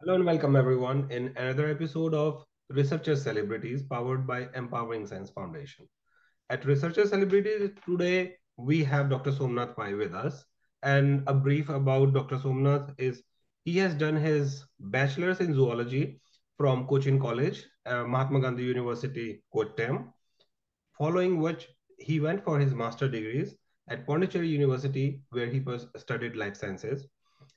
Hello and welcome everyone in another episode of Researcher Celebrities powered by Empowering Science Foundation. At Researcher Celebrities today we have Dr. Somnath Pai with us, and a brief about Dr. Somnath is he has done his bachelor's in zoology from Cochin College, Mahatma Gandhi University, Kottayam, following which he went for his master degrees at Pondicherry University where he studied life sciences.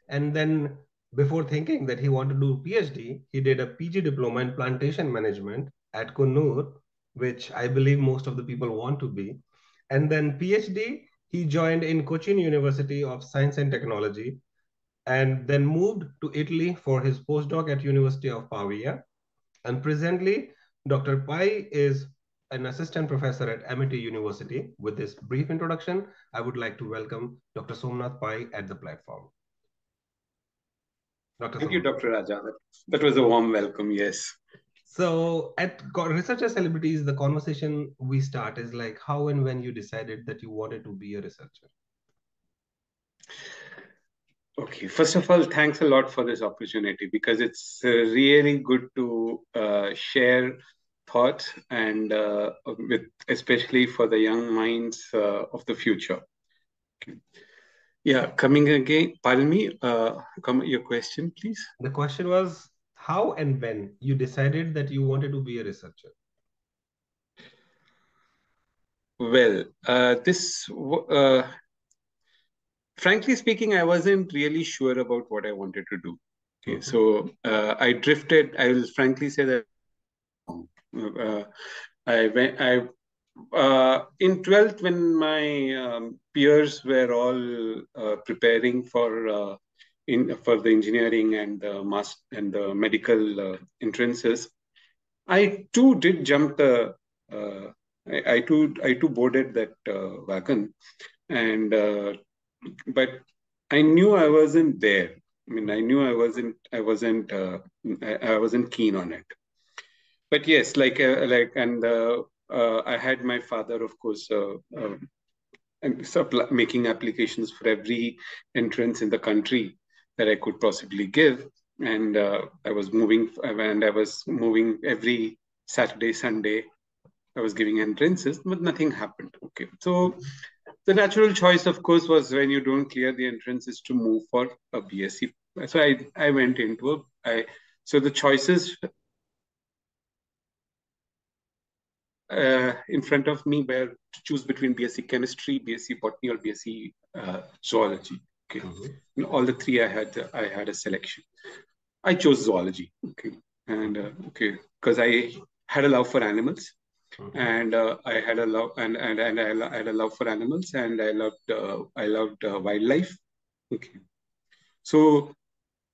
And then, before thinking that he wanted to do PhD, he did a PG diploma in plantation management at Kannur, which I believe most of the people want to be. And then PhD, he joined in Cochin University of Science and Technology, and then moved to Italy for his postdoc at University of Pavia. And presently, Dr. Pai is an assistant professor at Amity University. With this brief introduction, I would like to welcome Dr. Somnath Pai at the platform. Dr. Thank you, Somnath. Dr. Raja. That was a warm welcome, yes. So at Researcher Celebrities, the conversation we start is like how and when you decided that you wanted to be a researcher. Okay, first of all, thanks a lot for this opportunity because it's really good to share thoughts and with especially for the young minds of the future. Okay. Yeah, coming again, pardon me, your question, please. The question was how and when you decided that you wanted to be a researcher. Well, frankly speaking, I wasn't really sure about what I wanted to do. Okay, so I drifted. I will frankly say that uh, in 12th when my peers were all preparing for the engineering and the medical entrances, I too did jump the I too boarded that wagon, and but I knew I wasn't there. I mean, I knew I wasn't keen on it. But yes, I had my father, of course, making applications for every entrance in the country that I could possibly give, and I was moving every Saturday, Sunday. I was giving entrances, but nothing happened. Okay, so the natural choice, of course, was when you don't clear the entrance, is to move for a BSc. So I went into so the choices in front of me were to choose between BSc chemistry, BSc botany, or BSc zoology. Okay, all the three I had a selection. I chose zoology. Okay, and because I had a love for animals, and I had a love and I had a love for animals, and I loved wildlife. Okay, so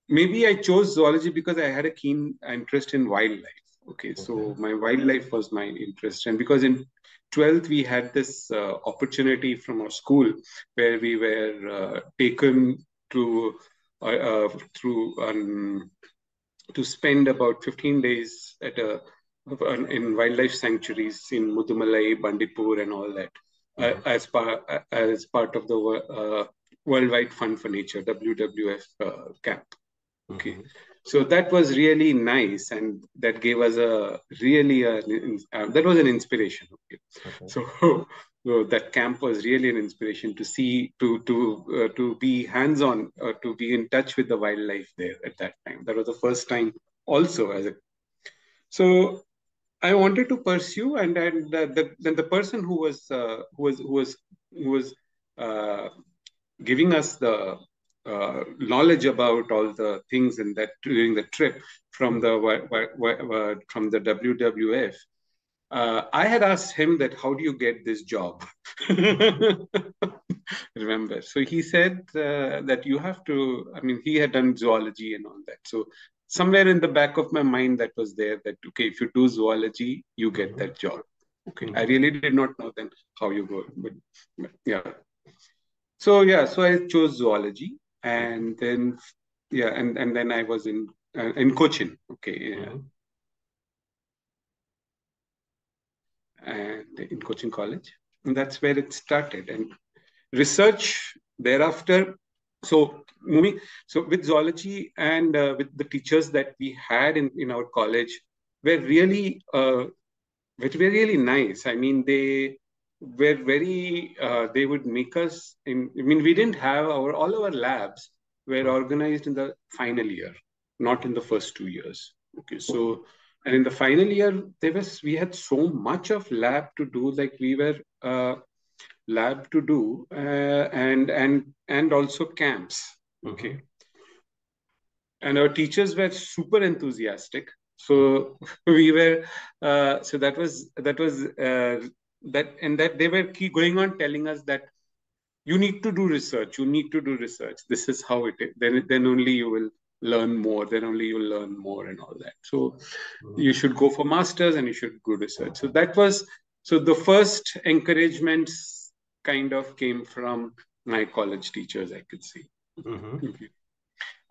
maybe I chose zoology because I had a keen interest in wildlife. Okay, so my wildlife was my interest, and because in 12th we had this opportunity from our school where we were taken to through to spend about 15 days in wildlife sanctuaries in Mudumalai, Bandipur, and all that as part of the Worldwide Fund for Nature (WWF) camp. Okay, so that was really nice, and that gave us that was an inspiration. Okay, so. So that camp was really an inspiration to see, to be hands-on, or to be in touch with the wildlife there at that time. That was the first time, also so I wanted to pursue, and then the person who was uh, giving us the knowledge about all the things in that during the trip from the WWF. I had asked him that, how do you get this job? Remember, so he said that you have to. I mean, he had done zoology and all that. So somewhere in the back of my mind, that was there. That okay, if you do zoology, you get that job. Okay, I really did not know then how you go, but yeah. So yeah, so I chose zoology, and then and then I was in Cochin. Okay, yeah. And in Cochin College, and that's where it started. And research thereafter So moving, so with zoology and with the teachers that we had in our college were really which were really nice. I mean, they were very, they would make us, I mean, we didn't have all our labs were organized in the final year, not in the first 2 years. Okay, so, and in the final year, we had so much of lab to do, like we were, lab to do, and also camps. Okay. And our teachers were super enthusiastic. So we were, so that, and that they were keep going on telling us that you need to do research, you need to do research. This is how it is. Then only you will learn more. Then only you'll learn more and all that. So you should go for masters and you should go research. So that was, so the first encouragements kind of came from my college teachers, I could say. Okay.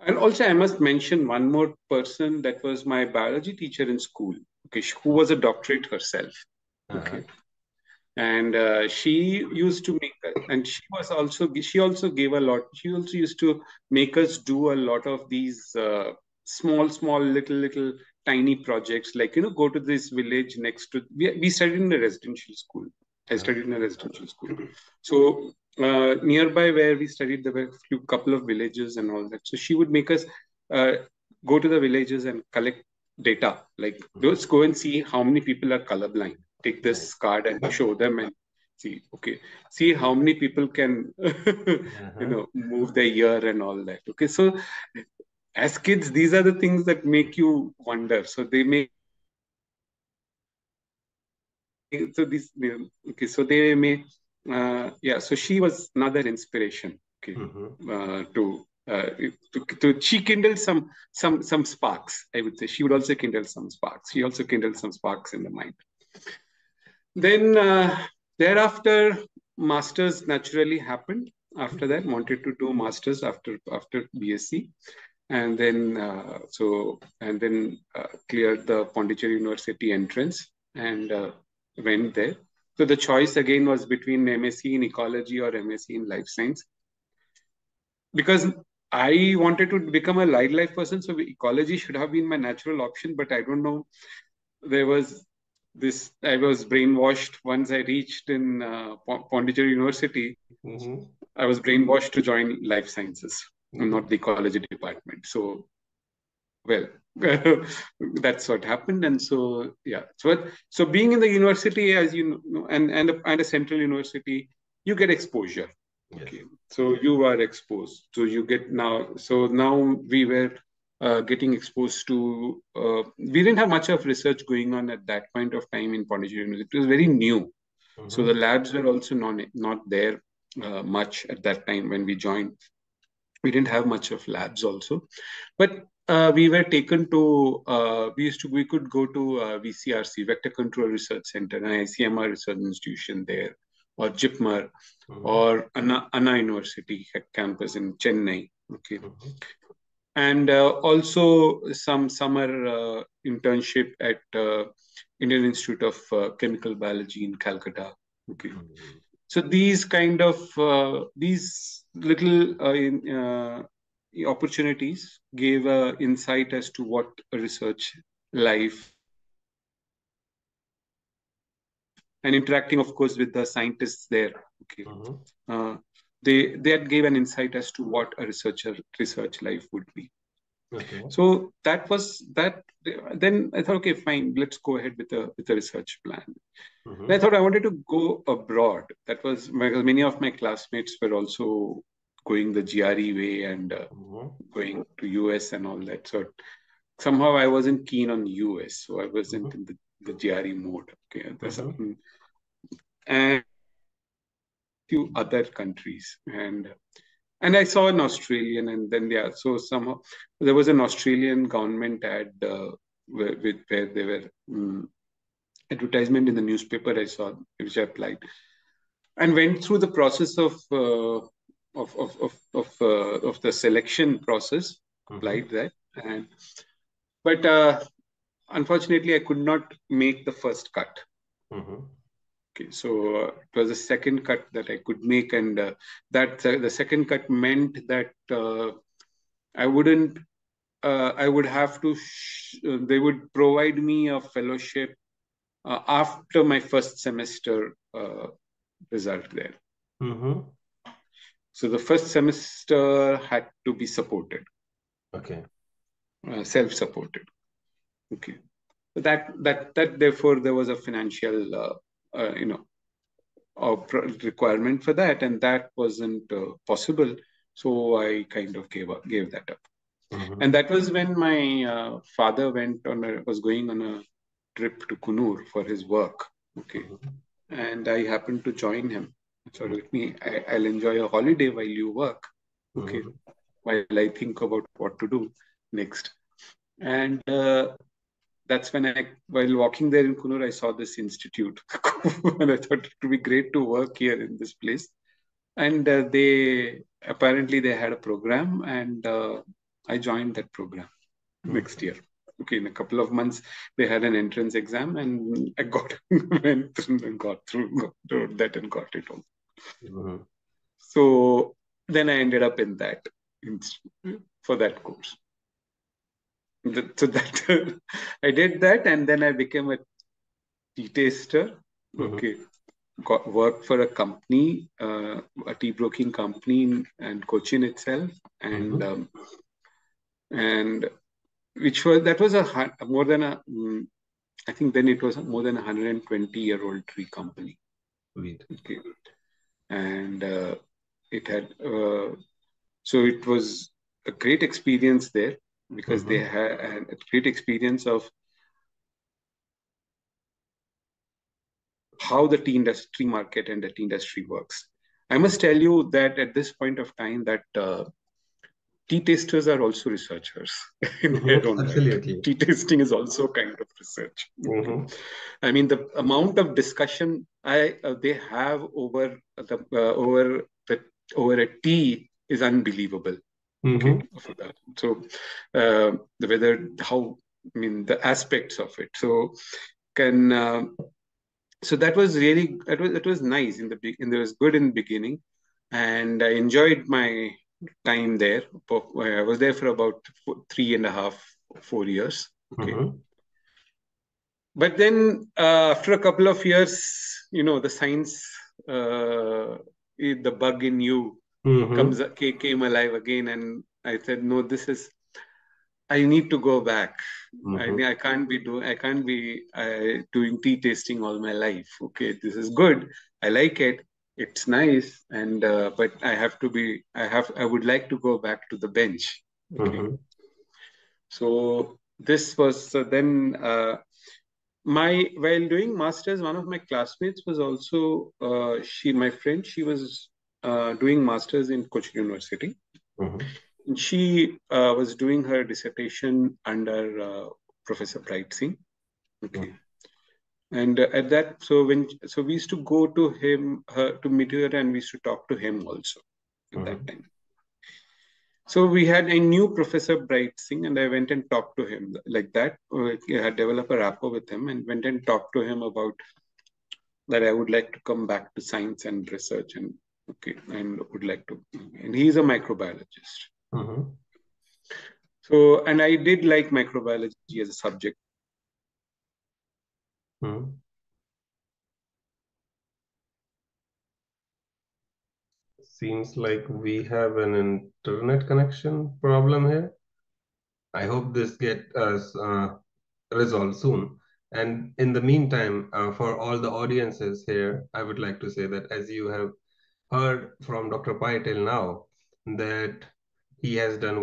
And also, I must mention one more person that was my biology teacher in school, okay, who was a doctorate herself. Okay. And she used to make, and she also gave a lot. She also used to make us do a lot of these small, little, tiny projects, like, go to this village next to, we studied in a residential school. I studied in a residential school. So nearby where we studied, there were a couple of villages and all that. So she would make us go to the villages and collect data, like let's go and see how many people are colorblind. Take this card and show them and see, okay, see how many people can, move the ear and all that. Okay, so as kids, these are the things that make you wonder. So they make, so these, okay, so they may, yeah. So she was another inspiration. Okay, she kindled some sparks. I would say she would also kindle some sparks. She also kindled some sparks in the mind. Then thereafter, masters naturally happened. After that, wanted to do masters after BSc, and then cleared the Pondicherry University entrance and went there. So the choice again was between MSc in ecology or MSc in life science, because I wanted to become a wildlife person. So ecology should have been my natural option, but I don't know. There was this, I was brainwashed once I reached in Pondicherry University. I was brainwashed to join life sciences, not the ecology department. So, well, that's what happened. And so, yeah. So being in the university, as you know, and a central university, you get exposure. Okay. So you are exposed. So you get now. So now we were getting exposed to. We didn't have much of research going on at that point of time in Pondicherry University. It was very new. So the labs were also not there much at that time when we joined. We didn't have much of labs also, but we were taken to. We could go to VCRC, Vector Control Research Center, an ICMR research institution there, or JIPMER, or Anna University campus in Chennai. Okay. And also some summer internship at Indian Institute of Chemical Biology in Calcutta. Okay. So these kind of these little opportunities gave insight as to what a research life, and interacting, of course, with the scientists there. Okay. They gave an insight as to what a research life would be. Okay. So that was that. Then I thought, okay, fine, let's go ahead with the research plan. And I thought I wanted to go abroad. That was because many of my classmates were also going the GRE way and going to US and all that. So somehow I wasn't keen on US, so I wasn't in the GRE mode. Okay, and few other countries, and I saw an Australian, and then so somehow there was an Australian government ad where they were advertisement in the newspaper. I saw, which I applied, and went through the process of the selection process. Applied that, but unfortunately, I could not make the first cut. Okay, so it was the second cut that I could make, and that the second cut meant that I wouldn't. I would have to. They would provide me a fellowship after my first semester result there. So the first semester had to be supported. Okay. Self-supported. Okay. So that therefore there was a financial requirement for that, and that wasn't possible. So I kind of gave that up. And that was when my father was going on a trip to Kunur for his work. Okay. And I happened to join him. So I'll enjoy a holiday while you work. Okay. While I think about what to do next. And that's when while walking there in Kunur, I saw this institute. And I thought it would be great to work here in this place. And they had a program, and I joined that program next year. Okay, in a couple of months, they had an entrance exam, and I went through and got through that and got it home. So then I ended up in that for that course. So that I did that, and then I became a tea taster. Okay, worked for a company, a tea broking company in Cochin itself, and which was more than a I think then it was more than 120-year-old tea company. Right. Okay, and it had so it was a great experience there, because they had a great experience of how the tea industry market and the tea industry works. I must tell you that at this point of time that tea tasters are also researchers in their own right. Tea tasting is also kind of research. I mean, the amount of discussion they have over a tea is unbelievable. Okay, so the aspects of it. So so that was really it was nice in it was good in the beginning, and I enjoyed my time there. I was there for about 3.5-4 years. Okay. But then after a couple of years, the science, the bug in you came alive again, and I said, no, I need to go back. I can't be doing tea tasting all my life. Okay, this is good. I like it. It's nice, and but I would like to go back to the bench. Okay. So this was then while doing masters, one of my classmates was also my friend. She was doing masters in Cochin University. And she was doing her dissertation under Professor Bright Singh. Okay. And at that, so we used to go to to meet her, and we used to talk to him also at that time. So I knew Professor Bright Singh, and I went and talked to him like that. I had developed a rapport with him, and went and talked to him about that I would like to come back to science and research, and would like to. And he's a microbiologist. So, and I did like microbiology as a subject. Seems like we have an internet connection problem here. I hope this gets resolved soon. And in the meantime, for all the audiences here, I would like to say that as you have heard from Dr. Pai till now, that he has done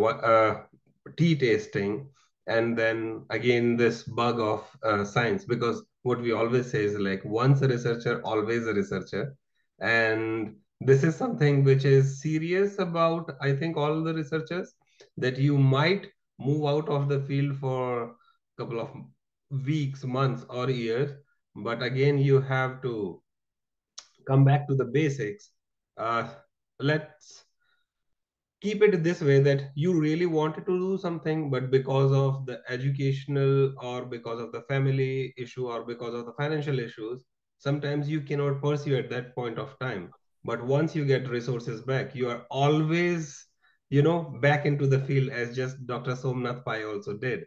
tea tasting, and then again this bug of science, because what we always say is like once a researcher, always a researcher. And this is something which is serious about, I think, all the researchers, that you might move out of the field for a couple of weeks, months, or years, but again you have to come back to the basics. Let's keep it this way, that you really wanted to do something, but because of the educational or because of the family issue or because of the financial issues, sometimes you cannot pursue at that point of time. But once you get resources back, you are always, back into the field, as just Dr. Somnath Pai also did.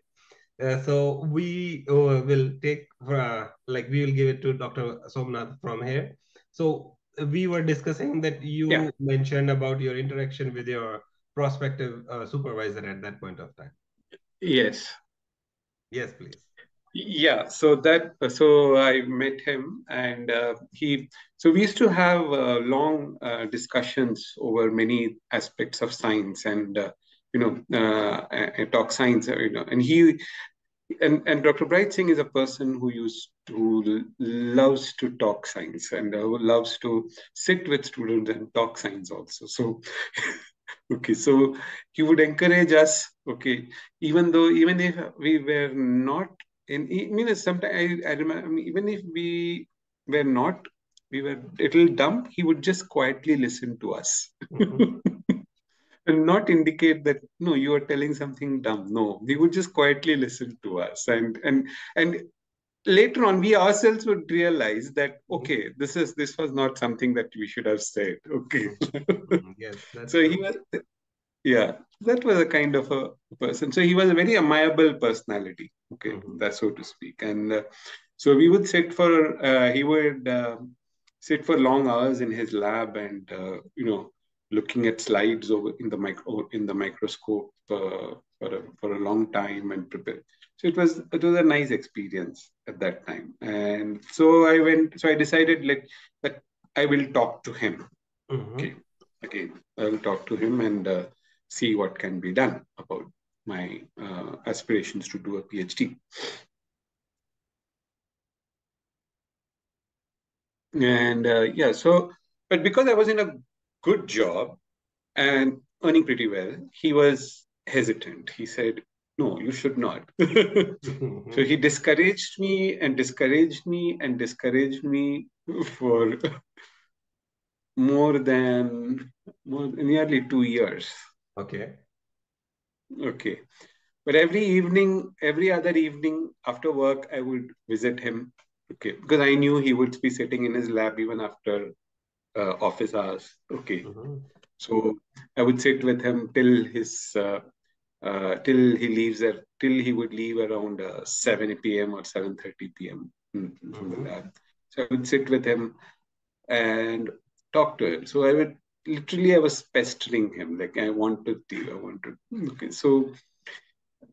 So we will take, we will give it to Dr. Somnath from here. So we were discussing that you mentioned about your interaction with your prospective supervisor at that point of time. Yes. Yes, please. Yeah, so I met him, and so we used to have long discussions over many aspects of science, and talk science, and Dr. Bright Singh is a person who loves to talk science, and who loves to sit with students and talk science also. So okay, so he would encourage us, okay, even if we were not in, I mean, sometimes I remember, I mean, even if we were not, we were a little dumb, he would just quietly listen to us. And not indicate that, no, you are telling something dumb. No, he would just quietly listen to us. And later on, we ourselves would realize that, okay, this was not something that we should have said. Okay. Yes, that's So true. he was, yeah, that was a kind of a person. So he was a very amiable personality, okay, that's so to speak. And so we would sit for, he would sit for long hours in his lab, and looking at slides over in the microscope for a long time and prepare. So it was a nice experience at that time. And so I decided that I will talk to him. Okay, again, I will talk to him and see what can be done about my aspirations to do a PhD. And but because I was in a good job and earning pretty well, he was hesitant. He said, no, you should not. So he discouraged me and discouraged me and discouraged me for nearly 2 years. Okay. Okay. But every other evening after work, I would visit him. Okay. Because I knew he would be sitting in his lab even after office hours. Okay. So I would sit with him till till he would leave around 7 p.m. or 7:30 p.m. From the lab. So I would sit with him and talk to him. So I was pestering him, like, I want to. Okay. So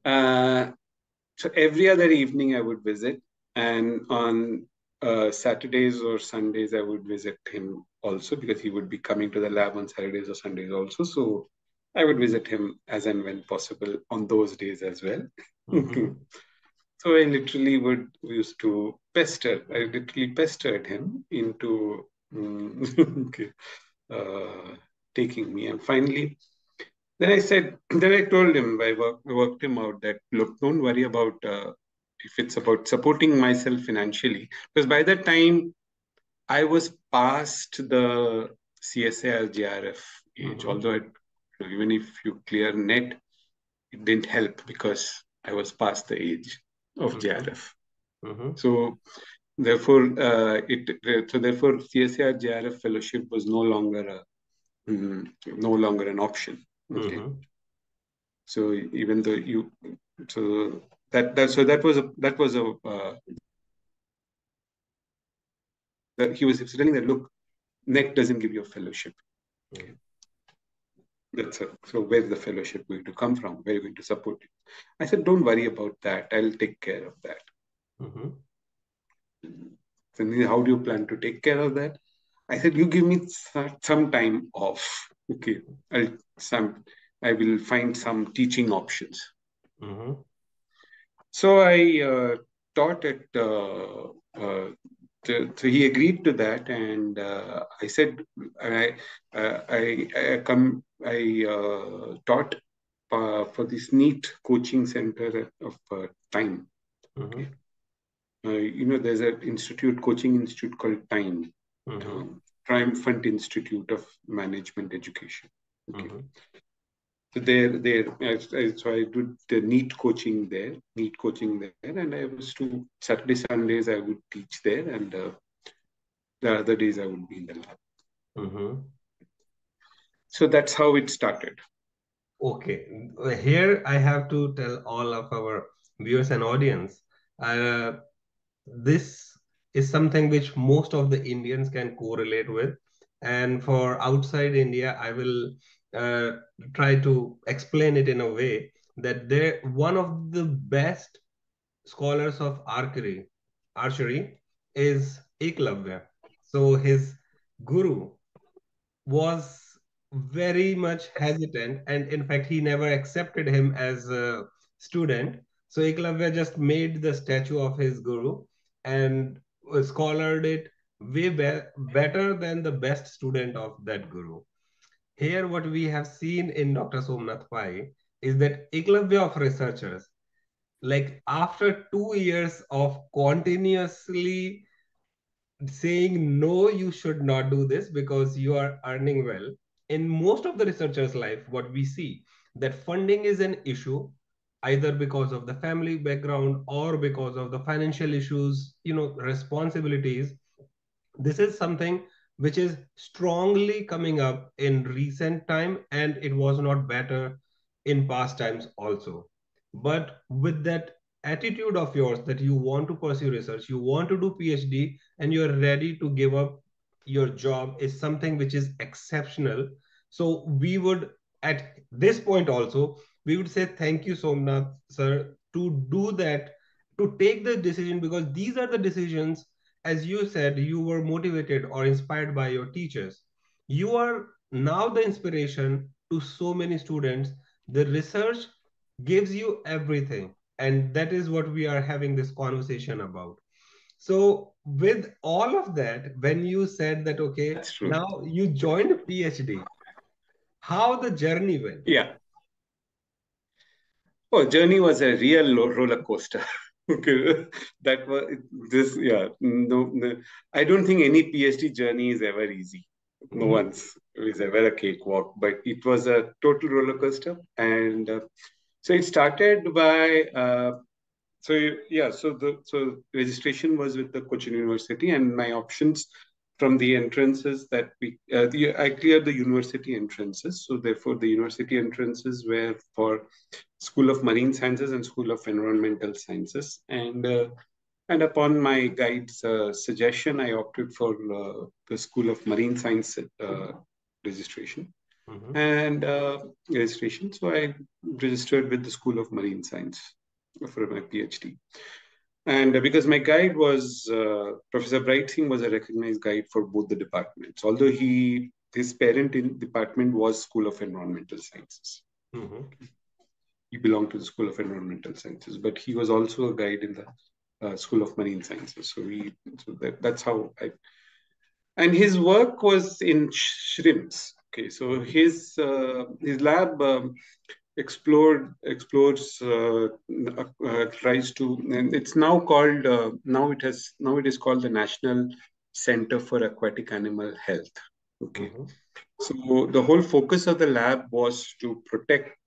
every other evening I would visit, and on Saturdays or Sundays I would visit him also, because he would be coming to the lab on Saturdays or Sundays also. So I would visit him as and when possible on those days as well. So I used to pester. I literally pestered him into taking me, and finally. Then I told him, I worked him out that, look, don't worry about if it's about supporting myself financially. Because by that time, I was past the CSA GRF age. Although even if you clear net, it didn't help because I was past the age of GRF. So therefore, CSA GRF fellowship was no longer an option. Okay. So even though he was telling that, look, NEC doesn't give you a fellowship. Okay. That's it. So where's the fellowship going to come from? Where are you going to support it? I said, don't worry about that. I'll take care of that. So how do you plan to take care of that? I said, you give me some time off. Okay. I will find some teaching options. So I taught at so he agreed to that, and I said I taught for this NEET coaching center of time. Okay. There's an coaching institute called Time, Triumphant Institute of Management Education. Okay. So so I did the NEET coaching there, and I was to Saturday, Sundays I would teach there, and The other days I would be in the lab. Mm-hmm. So that's how it started. Okay, here I have to tell all of our viewers and audience, uh, this is something which most of the Indians can correlate with. And for outside India, I will uh, try to explain it in a way that they're one of the best scholars of archery is Eklavya. So his guru was very much hesitant, and in fact he never accepted him as a student. So Eklavya just made the statue of his guru and scholared it better than the best student of that guru. Here what we have seen in Dr. Somnath Pai is that Eklavya of researchers, like after 2 years of continuously saying no, you should not do this because you are earning well, in most of the researchers life what we see that funding is an issue, either because of the family background or because of the financial issues, responsibilities. This is something which is strongly coming up in recent time, and it was not better in past times also. But with that attitude of yours that you want to pursue research, you want to do PhD, and you're ready to give up your job is something which is exceptional. So we would, at this point also, we would say thank you, Somnath sir, to do that, to take the decision, because these are the decisions, as you said, you were motivated or inspired by your teachers. You are now the inspiration to so many students. The research gives you everything. And that is what we are having this conversation about. So, with all of that, when you said that, okay, That's true. now you joined PhD, how the journey went? Yeah. Oh, journey was a real roller coaster. Okay, that was this. Yeah, no, no, I don't think any PhD journey is ever easy. No Mm-hmm. one's is ever a cakewalk, but it was a total roller coaster. And so it started by so yeah, so registration was with the Cochin University, and my options from the entrances that I cleared the university entrances. So therefore, the university entrances were for School of Marine Sciences and School of Environmental Sciences, and upon my guide's suggestion, I opted for the School of Marine Science registration Mm-hmm. and registration. So I registered with the School of Marine Science for my PhD. And because my guide was Professor Bright Singh was a recognized guide for both the departments, although his parent in department was School of Environmental Sciences. Mm-hmm. He belonged to the School of Environmental Sciences, but he was also a guide in the School of Marine Sciences. So that's how I. And his work was in shrimps. Okay, so Mm-hmm. his lab explores tries to, and it's now called now it is called the National Center for Aquatic Animal Health. Okay, Mm-hmm. so the whole focus of the lab was to protect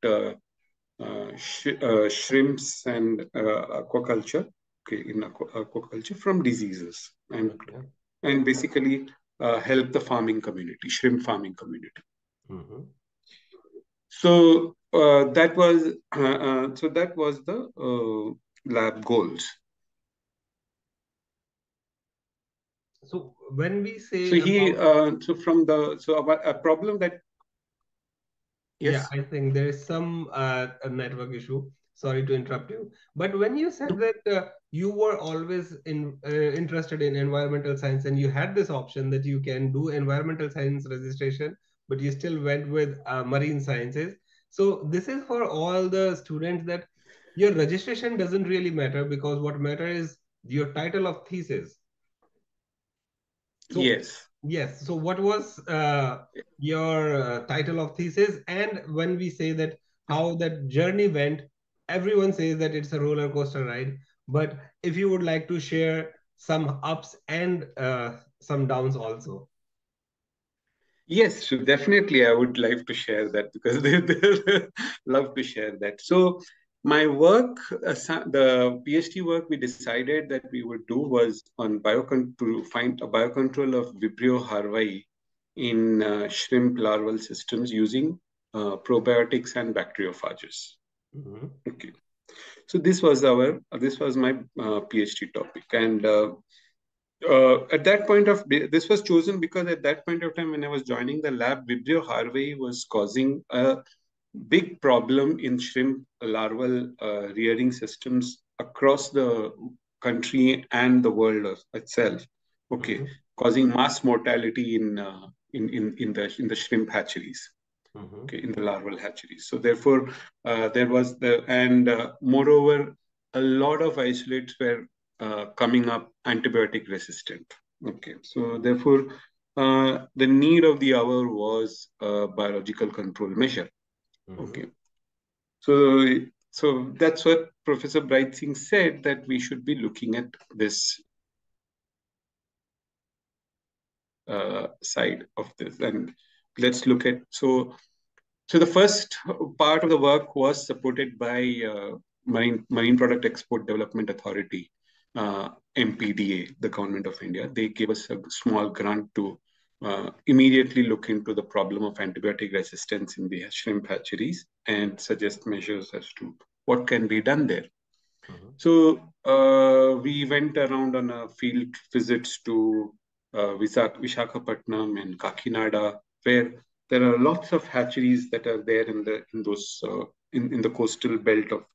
shrimps and aquaculture, okay, in aquaculture from diseases, Okay. and basically help the farming community, shrimp farming community. Mm-hmm. So that was the lab goals. So when we So say about, a problem that yeah, yes. I think there is some a network issue. Sorry to interrupt you. But when you said that you were always interested in environmental science and you had this option that you can do environmental science registration, but you still went with marine sciences. So this is for all the students that your registration doesn't really matter, because what matter is your title of thesis. So, Yes. yes. So, what was your title of thesis? And when we say that how that journey went, everyone says that it's a roller coaster ride. But if you would like to share some ups and some downs also. Yes, so definitely I would like to share that because they love to share that. So My work, the PhD work we decided that we would do was on to find a biocontrol of Vibrio harvai in shrimp larval systems using probiotics and bacteriophages. Okay, so this was my PhD topic, and at that point of this was chosen because at that point of time when I was joining the lab, Vibrio harvai was causing a big problem in shrimp larval rearing systems across the country and the world itself. Okay, causing mass mortality in the shrimp hatcheries. Okay, in the larval hatcheries. So therefore, there was moreover, a lot of isolates were coming up antibiotic resistant. Okay, so therefore, the need of the hour was a biological control measure. Okay, so that's what Professor Bright Singh said, that we should be looking at this side of this, and let's look at So the first part of the work was supported by Marine Product Export Development Authority, MPDA, the Government of India. They gave us a small grant to immediately look into the problem of antibiotic resistance in the shrimp hatcheries and suggest measures as to what can be done there. So we went around on a field visits to Visakhapatnam and Kakinada, where there are lots of hatcheries that are there in the coastal belt of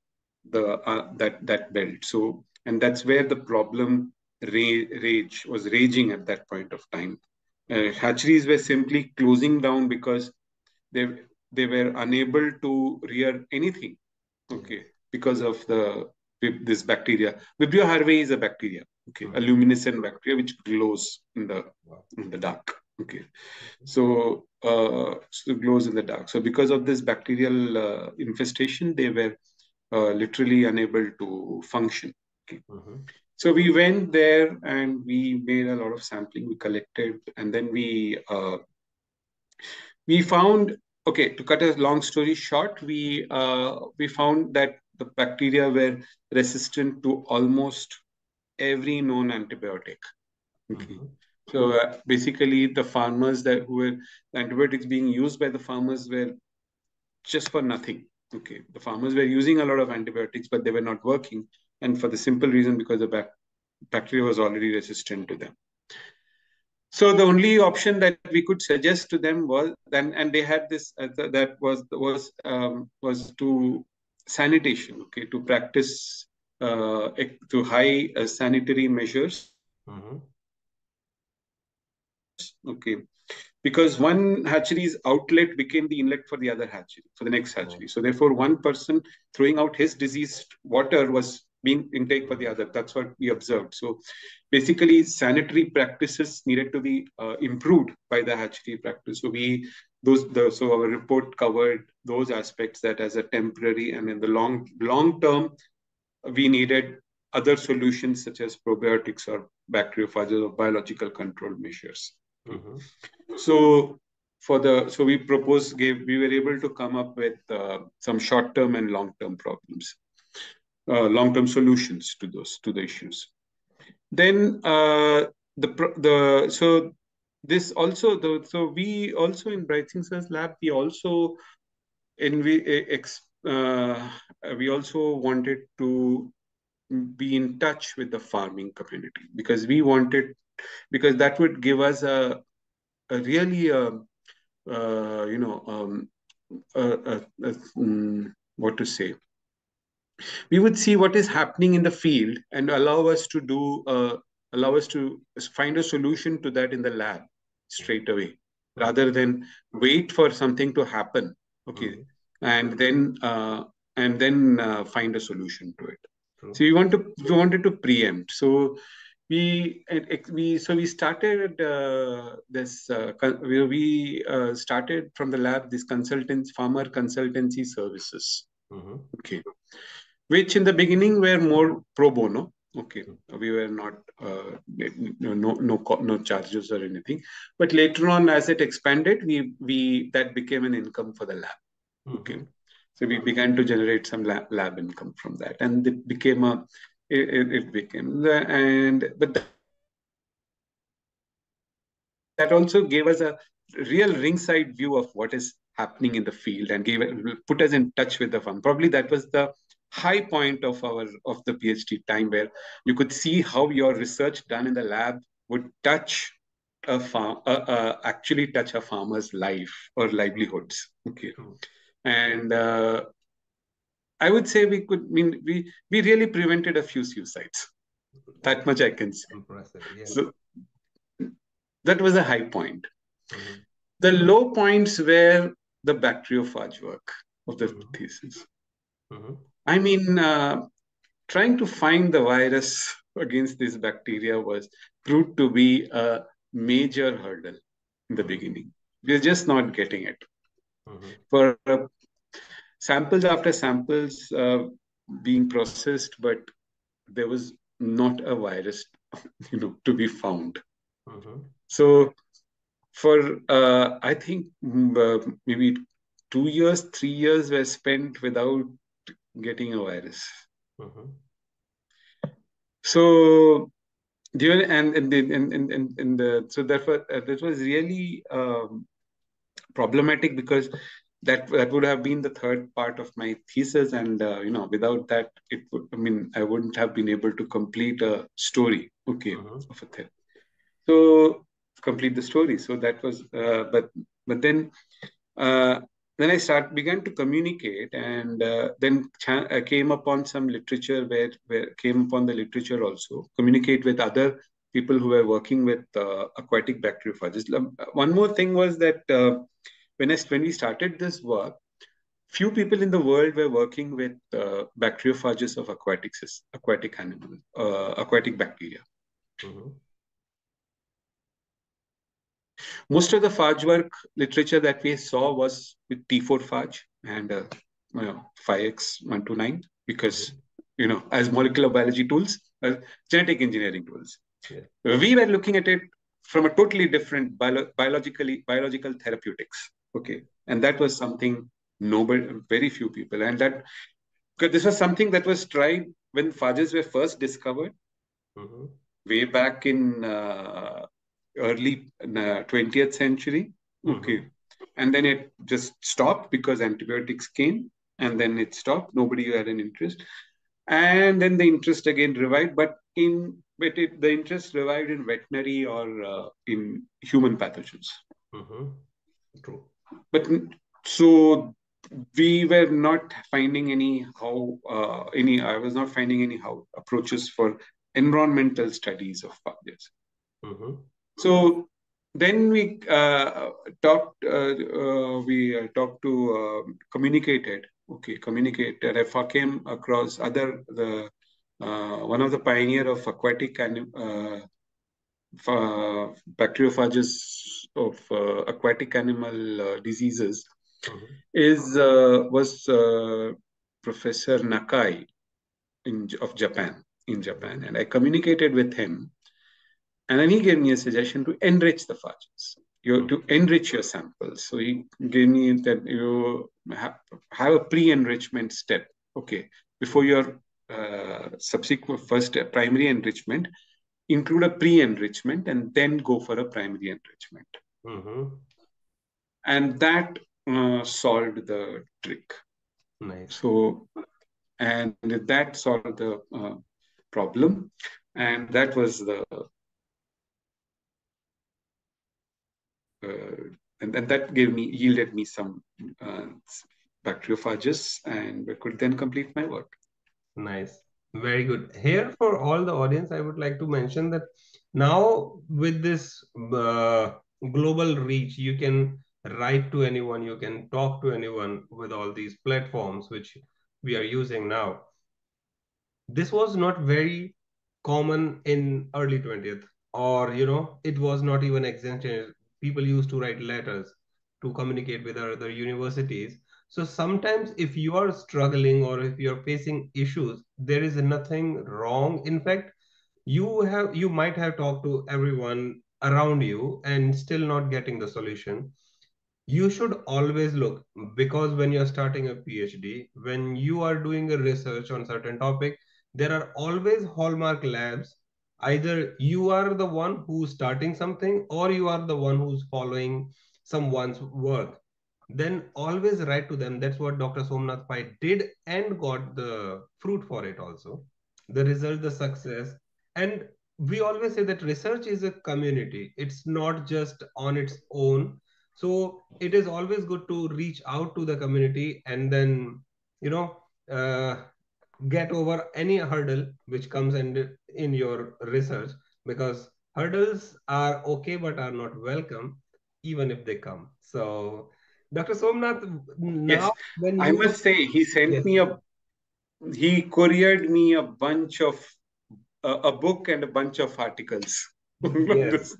that belt. So, and that's where the problem was raging at that point of time. Hatcheries were simply closing down because they were unable to rear anything. Okay, because of this bacteria. Vibrio harvai is a bacteria. Okay, a luminescent bacteria which glows in the dark. Okay, so it glows in the dark. So because of this bacterial infestation, they were literally unable to function. Okay. So we went there and we made a lot of sampling. We collected, and then we found. Okay, to cut a long story short, we found that the bacteria were resistant to almost every known antibiotic. Okay. So basically, the farmers the antibiotics being used by the farmers were just for nothing. Okay, the farmers were using a lot of antibiotics, but they were not working, and for the simple reason because the bacteria was already resistant to them. So the only option that we could suggest to them was and they had this was to sanitation. Okay, to practice to high sanitary measures. Okay, because one hatchery's outlet became the inlet for the other hatchery, for the next hatchery. So therefore, one person throwing out his diseased water was being intake for the other. That's what we observed. So basically, sanitary practices needed to be improved by the hatchery practice. So so our report covered those aspects, that as a temporary and in the long term, we needed other solutions such as probiotics or bacteriophages or biological control measures. So we were able to come up with some short-term and long-term problems, long-term solutions to the issues. Then we also in Bright Singh Sir's lab, we also wanted to be in touch with the farming community, because that would give us a really what to say, we would see what is happening in the field and allow us to find a solution to that in the lab straight away, rather than wait for something to happen. Okay, and then find a solution to it. So we wanted to preempt. So we started started from the lab this farmer consultancy services. Okay, which in the beginning were more pro bono. Okay, we were not no charges or anything, but later on, as it expanded, that became an income for the lab. Okay, So we began to generate some lab income from that, and it became but that also gave us a real ringside view of what is happening in the field and put us in touch with the farm. Probably that was the high point of the PhD time, where you could see how your research done in the lab would touch actually touch a farmer's life or livelihoods. Okay, and I would say we really prevented a few suicides. That much I can say. Impressive. Yeah. So that was a high point. The low points were the bacteriophage work of the thesis. I mean, trying to find the virus against this bacteria was proved to be a major hurdle in the beginning. We're just not getting it. For samples after samples being processed, but there was not a virus, to be found. So for I think maybe 2 years, 3 years were spent without getting a virus. So during so therefore that was really problematic, because that would have been the third part of my thesis, and without that I wouldn't have been able to complete a story of a thing. So complete the story. So that was but then I began to communicate, and then came upon some literature where came upon the literature also, communicate with other people who were working with aquatic bacteriophages. One more thing was that when we started this work, few people in the world were working with bacteriophages of aquatic animals, aquatic bacteria. Most of the phage work literature that we saw was with T4 phage and 5X129, because as molecular biology tools, genetic engineering tools. We were looking at it from a totally different biological therapeutics. Okay, and that was something very few people, and that because this was something that was tried when phages were first discovered, way back in early 20th century. Okay, and then it just stopped because antibiotics came, and then it stopped. Nobody had an interest, and then the interest again revived, but the interest revived in veterinary or in human pathogens. True. But so we were not finding I was not finding any approaches for environmental studies of phages. So then we talked to communicated. Okay, communicated. I came across one of the pioneer of aquatic bacteriophages of aquatic animal diseases was Professor Nakai of Japan, and I communicated with him, and then he gave me a suggestion to enrich the phages, to enrich your samples. So he gave me that you have a pre-enrichment step, okay, before your subsequent first primary enrichment. Include a pre-enrichment and then go for a primary enrichment. And that solved the trick. Nice. So, and that solved the problem. And that was and that yielded me some bacteriophages, and I could then complete my work. Nice. Very good. Here, for all the audience, I would like to mention that now with this global reach, you can write to anyone, you can talk to anyone with all these platforms which we are using now. This was not very common in early 20th, or it was not even existent. People used to write letters to communicate with other universities. So sometimes if you are struggling or if you're facing issues, there is nothing wrong. In fact, you might have talked to everyone around you and still not getting the solution. you should always look, because when you're starting a PhD, when you are doing a research on certain topic, there are always hallmark labs. Either you are the one who's starting something, or you are the one who's following someone's work. Then always write to them. That's what Dr. Somnath Pai did, and got the fruit for it also. The result, the success. And we always say that research is a community. It's not just on its own. So it is always good to reach out to the community, and then, you know, get over any hurdle which comes in your research, because hurdles are okay but are not welcome even if they come. So Dr. Somnath, Yes, now when I you, must say he sent yes, me he couriered me a bunch of a book and a bunch of articles on yes. this.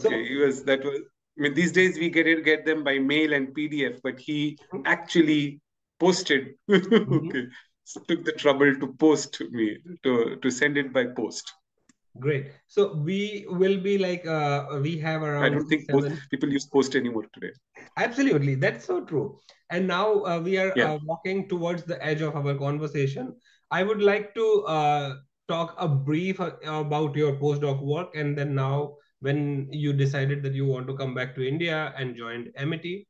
So, Okay, that was. I mean, these days we get them by mail and PDF, but he actually posted. mhm. Okay, so took the trouble to post me to send it by post. Great. So we will be like, we have I around don't six, think post seven. people use post anymore today. Absolutely, that's so true. And now we are Yeah. walking towards the edge of our conversation. I would like to talk a brief about your postdoc work, and then now when you decided that you want to come back to India and joined Amity,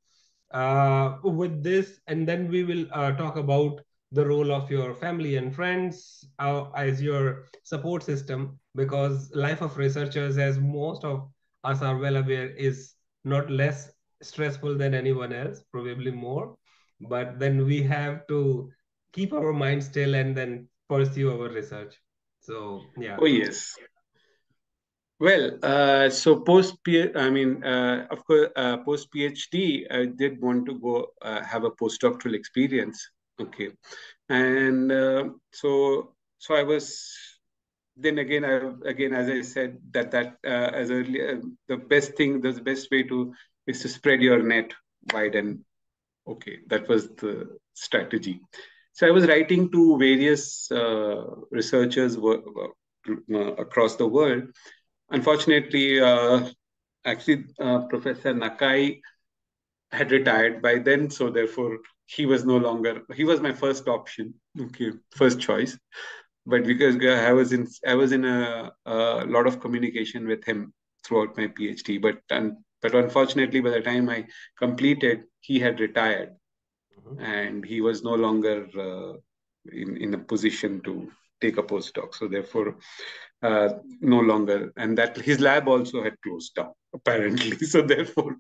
with this, and then we will talk about the role of your family and friends as your support system, because life of researchers, as most of us are well aware, is not less stressful than anyone else, probably more. But then we have to keep our mind still and then pursue our research. So yeah. Oh yes. Well, so I mean, of course, post PhD, I did want to go have a postdoctoral experience. Okay, and so I was. Then again, as I said, as earlier, the best way to is to spread your net wide, and okay, that was the strategy. So I was writing to various researchers across the world. Unfortunately, Professor Nakai had retired by then, so therefore he was my first option, okay, first choice. But because I was in a lot of communication with him throughout my PhD, but unfortunately, by the time I completed, he had retired, Mhm. and he was no longer in a position to take a postdoc. So therefore, no longer, and that his lab also had closed down apparently. So therefore,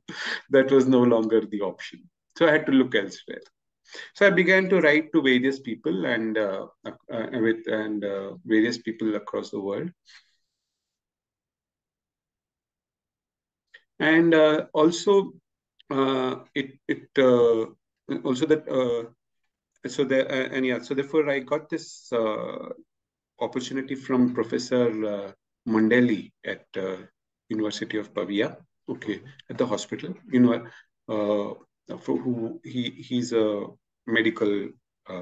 that was no longer the option. So I had to look elsewhere. So I began to write to various people and various people across the world, and also it also that so there and yeah, so therefore I got this opportunity from Professor Mandeli at University of Pavia, okay, Mhm. at the hospital. For who he's a medical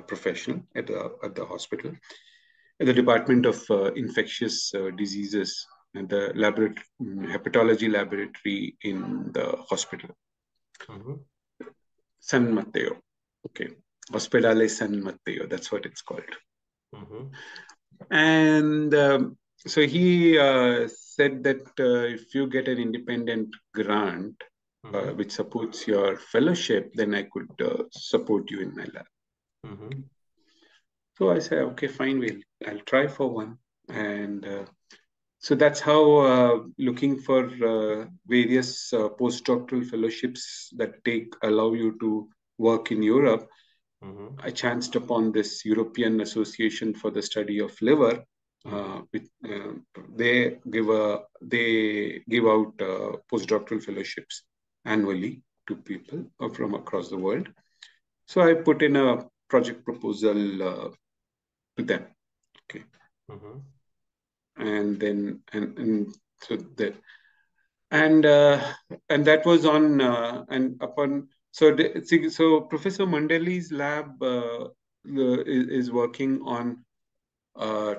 professional at the hospital, at the Department of Infectious Diseases and the hepatology laboratory in the hospital, Mhm. San Matteo. Okay, Ospedale San Matteo. That's what it's called. Mhm. And so he said that if you get an independent grant Mhm. which supports your fellowship, then I could support you in my lab. Mhm. So I said, okay, fine, I'll try for one. And so that's how looking for various postdoctoral fellowships that allow you to work in Europe. Mhm. I chanced upon this European Association for the Study of Liver. Mhm. They give out postdoctoral fellowships annually to people from across the world. So I put in a project proposal to them. Okay, Mhm. and then and so that and that was on and upon so Professor Mandeli's lab is working on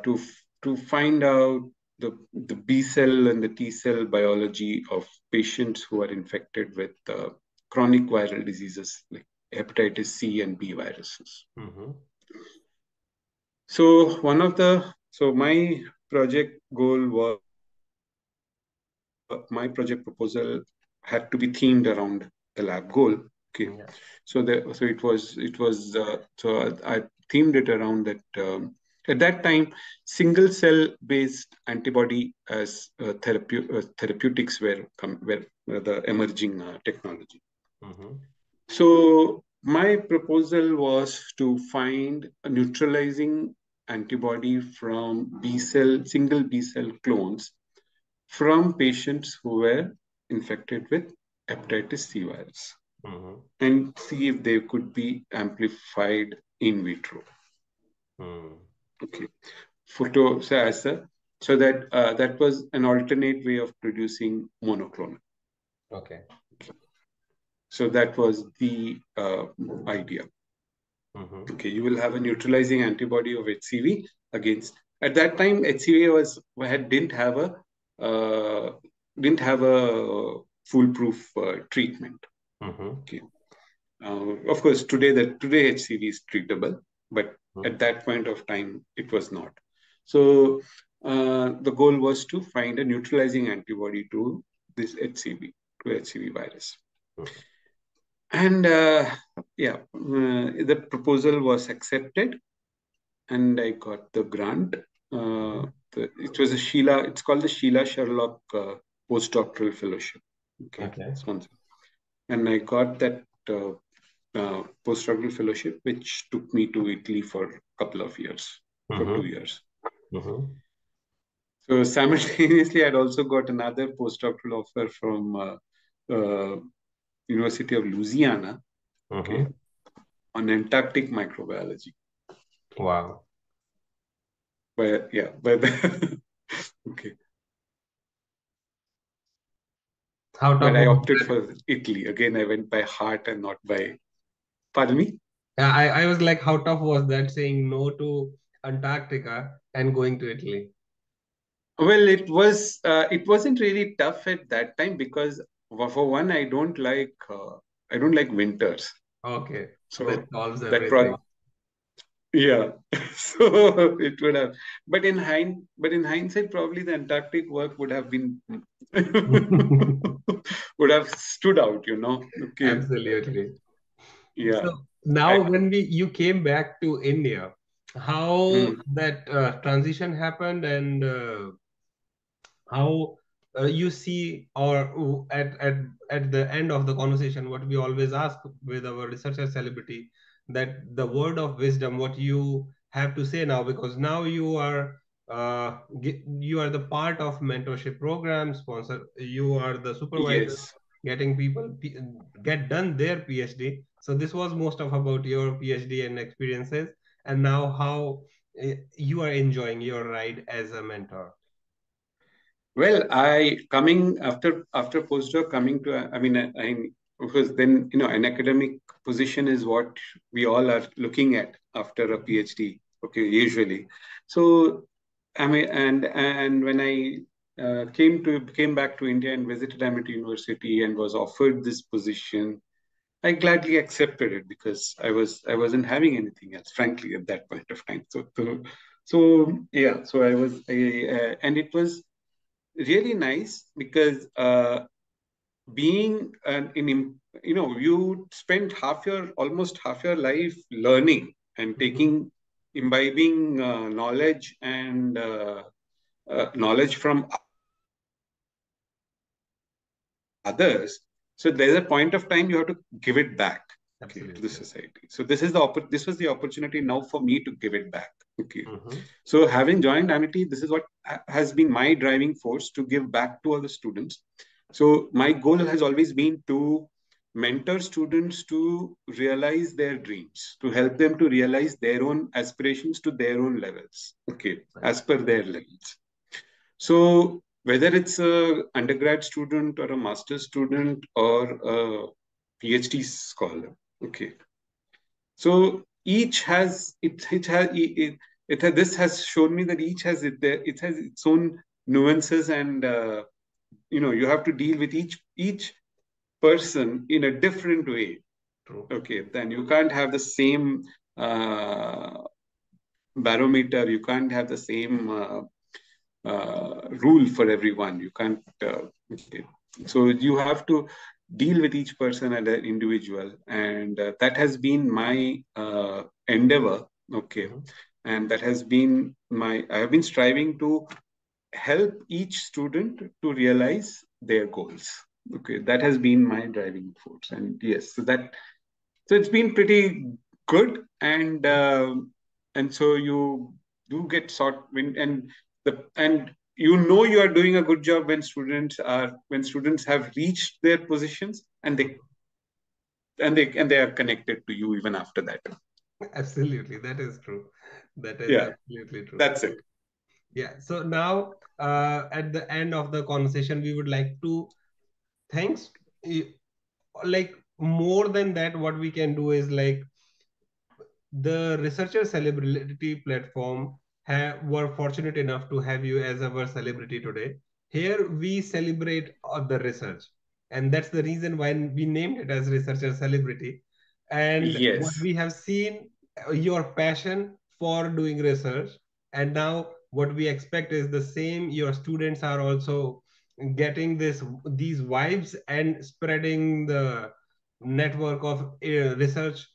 to find out the B cell and the T cell biology of patients who are infected with chronic viral diseases like hepatitis C and B viruses. So my project goal was my project proposal had to be themed around the lab goal. Okay, yeah. So I themed it around that. At that time, single cell based antibody as therapeutics were the emerging technology. So my proposal was to find a neutralizing antibody from single B cell clones from patients who were infected with hepatitis C virus and see if they could be amplified in vitro. Okay. So that was an alternate way of producing monoclonal. Okay. So that was the idea. Okay, you will have a neutralizing antibody of HCV against. At that time, HCV didn't have a foolproof treatment. Okay. Of course, today HCV is treatable, but at that point of time, it was not. So the goal was to find a neutralizing antibody to this HCV virus. And the proposal was accepted, and I got the grant. It was it's called the Sheila Sherlock postdoctoral fellowship. Okay. And I got that postdoctoral fellowship, which took me to Italy for a couple of years, for 2 years. So simultaneously, I'd also got another postdoctoral offer from University of Louisiana, okay, on Antarctic microbiology. Wow. But okay. But I opted for Italy. Again, I went by heart and not by. Pardon me? I was like, how tough was that saying no to Antarctica and going to Italy? Well, it wasn't really tough at that time because for one, I don't like winters. Okay. So that solves everything. Yeah. So it would have, but in hindsight, probably the Antarctic work would have been would have stood out, Okay. Absolutely. Yeah. So now when you came back to India, how that transition happened and how you see, or at the end of the conversation, what we always ask with our researcher celebrity, that the word of wisdom, what you have to say now, because now you are the part of mentorship program sponsor, you are the supervisor. Yes. Getting people get done their PhD. So this was most of about your PhD and experiences, and now how you are enjoying your ride as a mentor. Well, coming after postdoc, coming to, because then, an academic position is what we all are looking at after a PhD, okay, usually. So, and when I came back to India and visited Amity University and was offered this position, I gladly accepted it because I wasn't having anything else, frankly, at that point of time. So yeah, so and it was really nice because being you spend almost half your life learning and imbibing knowledge and knowledge from others. So there's a point of time you have to give it back, okay, to the society. So this was the opportunity now for me to give it back. Okay. So having joined Amity, this is what has been my driving force to give back to all the students. So my goal has always been to mentor students to realize their dreams, to help them to realize their own aspirations to their own levels, okay, as per their levels. So whether it's a undergrad student or a master's student or a PhD scholar, okay. So each has this has shown me that each has its own nuances, and you have to deal with each person in a different way. True. Okay, then you can't have the same uh, barometer. You can't have the same rule for everyone. You can't. Okay. So you have to deal with each person as an individual, and that has been my endeavor. Okay, and that has been I have been striving to help each student to realize their goals. Okay, that has been my driving force, and yes, so it's been pretty good, and so you do get and you are doing a good job when students have reached their positions, and they are connected to you even after that. Absolutely, that is true. That is Yeah, absolutely true. that's it. Yeah. So now, at the end of the conversation, we would like to thanks. Like more than that, what we can do is like the researcher celebrity platform were fortunate enough to have you as our celebrity today. Here we celebrate the research, and that's the reason why we named it as researcher celebrity. And what Yes. we have seen, your passion for doing research, and now what we expect is the same. Your students are also getting these vibes and spreading the network of research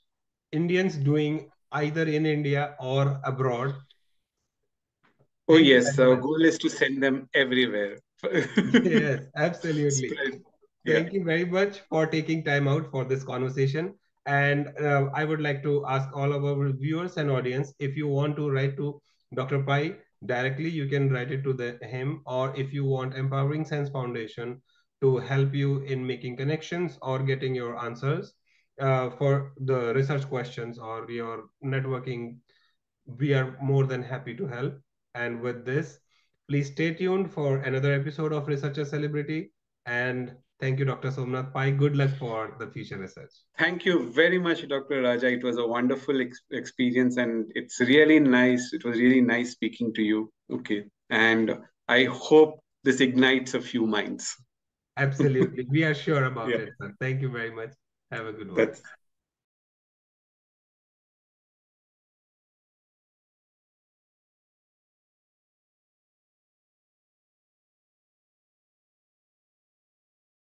Indians doing either in India or abroad. Oh Thank you yes, very our much. goal is to send them everywhere. Yes, absolutely. Spread. Yeah. Thank you very much for taking time out for this conversation. And I would like to ask all of our viewers and audience, if you want to write to Dr. Pai directly, you can write it to him. Or if you want Empowering Science Foundation to help you in making connections or getting your answers for the research questions or your networking, we are more than happy to help. And with this, please stay tuned for another episode of Researcher Celebrity. And thank you, Dr. Somnath Pai. Good luck for the future research. Thank you very much, Dr. Raja. It was a wonderful experience, and it's really nice. It was really nice speaking to you. Okay. And I hope this ignites a few minds. Absolutely. We are sure about Yeah, it, sir. Thank you very much. Have a good one. that's